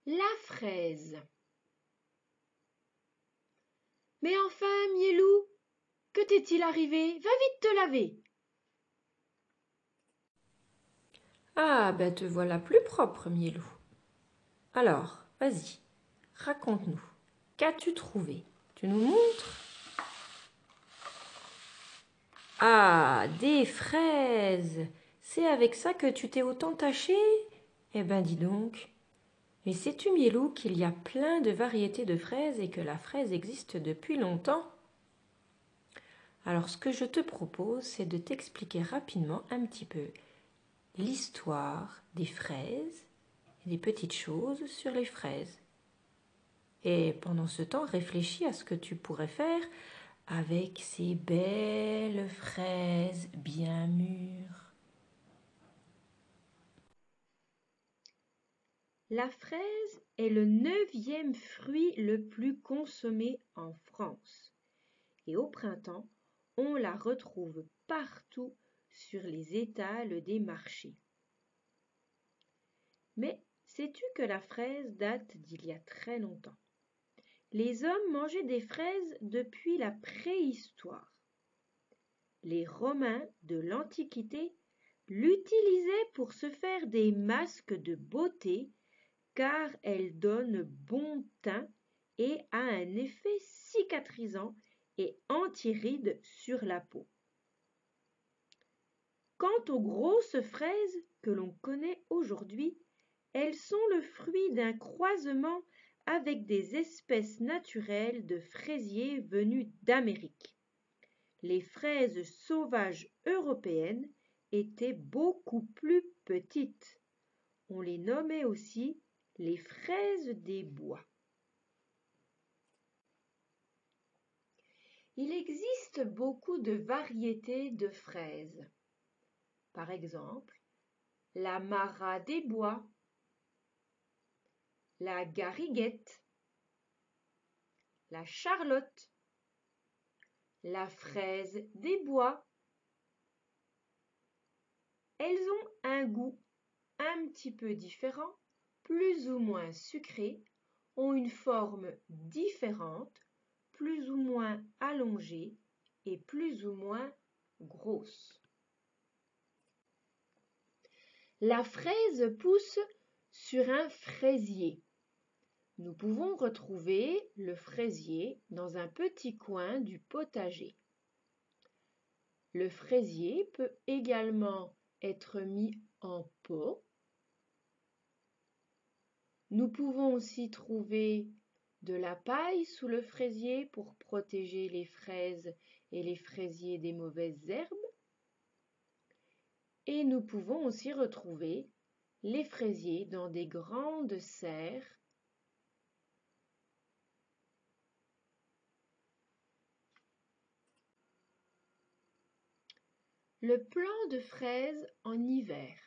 La fraise. Mais enfin, Miellou, que t'est-il arrivé? Va vite te laver. Ah, ben te voilà plus propre, Miellou. Alors, vas-y, raconte-nous. Qu'as-tu trouvé? Tu nous montres? Ah, des fraises! C'est avec ça que tu t'es autant taché? Eh ben dis donc. Mais sais-tu, Miellou, qu'il y a plein de variétés de fraises et que la fraise existe depuis longtemps? Alors ce que je te propose, c'est de t'expliquer rapidement un petit peu l'histoire des fraises et des petites choses sur les fraises. Et pendant ce temps, réfléchis à ce que tu pourrais faire avec ces belles fraises bien mûres. La fraise est le 9e fruit le plus consommé en France. Et au printemps, on la retrouve partout sur les étals des marchés. Mais sais-tu que la fraise date d'il y a très longtemps? Les hommes mangeaient des fraises depuis la préhistoire. Les Romains de l'Antiquité l'utilisaient pour se faire des masques de beauté car elle donne bon teint et a un effet cicatrisant et anti-rides sur la peau. Quant aux grosses fraises que l'on connaît aujourd'hui, elles sont le fruit d'un croisement avec des espèces naturelles de fraisiers venus d'Amérique. Les fraises sauvages européennes étaient beaucoup plus petites. On les nommait aussi les fraises des bois. Il existe beaucoup de variétés de fraises. Par exemple, la Marat des bois, la Gariguette, la Charlotte, la fraise des bois. Elles ont un goût un petit peu différent, plus ou moins sucré, ont une forme différente, plus ou moins allongée et plus ou moins grosse. La fraise pousse sur un fraisier. Nous pouvons retrouver le fraisier dans un petit coin du potager. Le fraisier peut également être mis en pot. Nous pouvons aussi trouver de la paille sous le fraisier pour protéger les fraises et les fraisiers des mauvaises herbes. Et nous pouvons aussi retrouver les fraisiers dans des grandes serres. Le plant de fraises en hiver.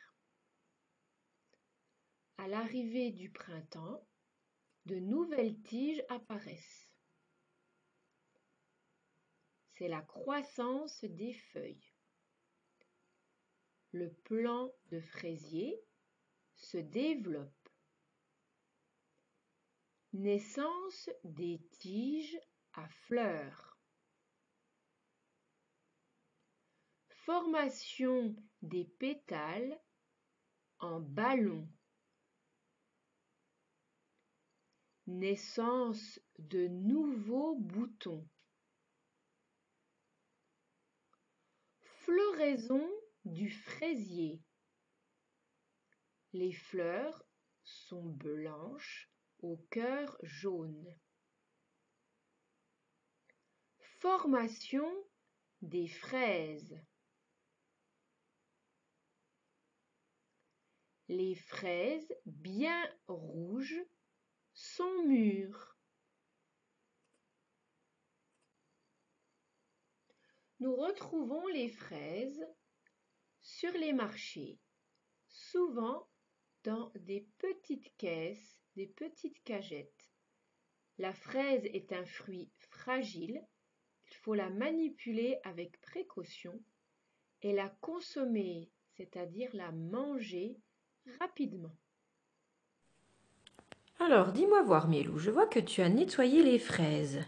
À l'arrivée du printemps, de nouvelles tiges apparaissent. C'est la croissance des feuilles. Le plant de fraisier se développe. Naissance des tiges à fleurs. Formation des pétales en ballons. Naissance de nouveaux boutons. Floraison du fraisier. Les fleurs sont blanches au cœur jaune. Formation des fraises. Les fraises bien rouges sont mûres. Nous retrouvons les fraises sur les marchés, souvent dans des petites caisses, des petites cagettes. La fraise est un fruit fragile, il faut la manipuler avec précaution et la consommer, c'est-à-dire la manger rapidement. Alors, dis-moi voir, Mielou, je vois que tu as nettoyé les fraises.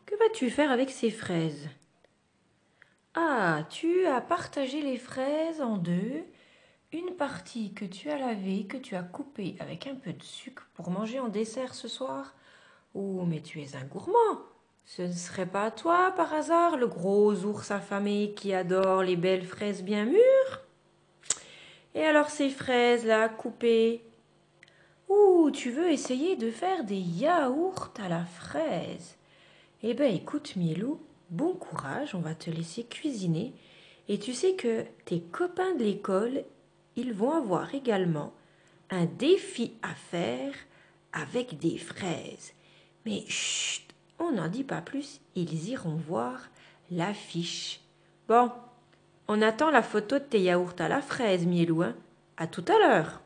Que vas-tu faire avec ces fraises? Ah, tu as partagé les fraises en deux. Une partie que tu as lavée, que tu as coupée avec un peu de sucre pour manger en dessert ce soir. Oh, mais tu es un gourmand. Ce ne serait pas toi, par hasard, le gros ours affamé qui adore les belles fraises bien mûres? Et alors ces fraises-là, coupées? Ouh, tu veux essayer de faire des yaourts à la fraise? Eh ben écoute, Mielou, bon courage, on va te laisser cuisiner. Et tu sais que tes copains de l'école, ils vont avoir également un défi à faire avec des fraises. Mais chut, on n'en dit pas plus, ils iront voir l'affiche. Bon, on attend la photo de tes yaourts à la fraise, Mielou, hein. À tout à l'heure.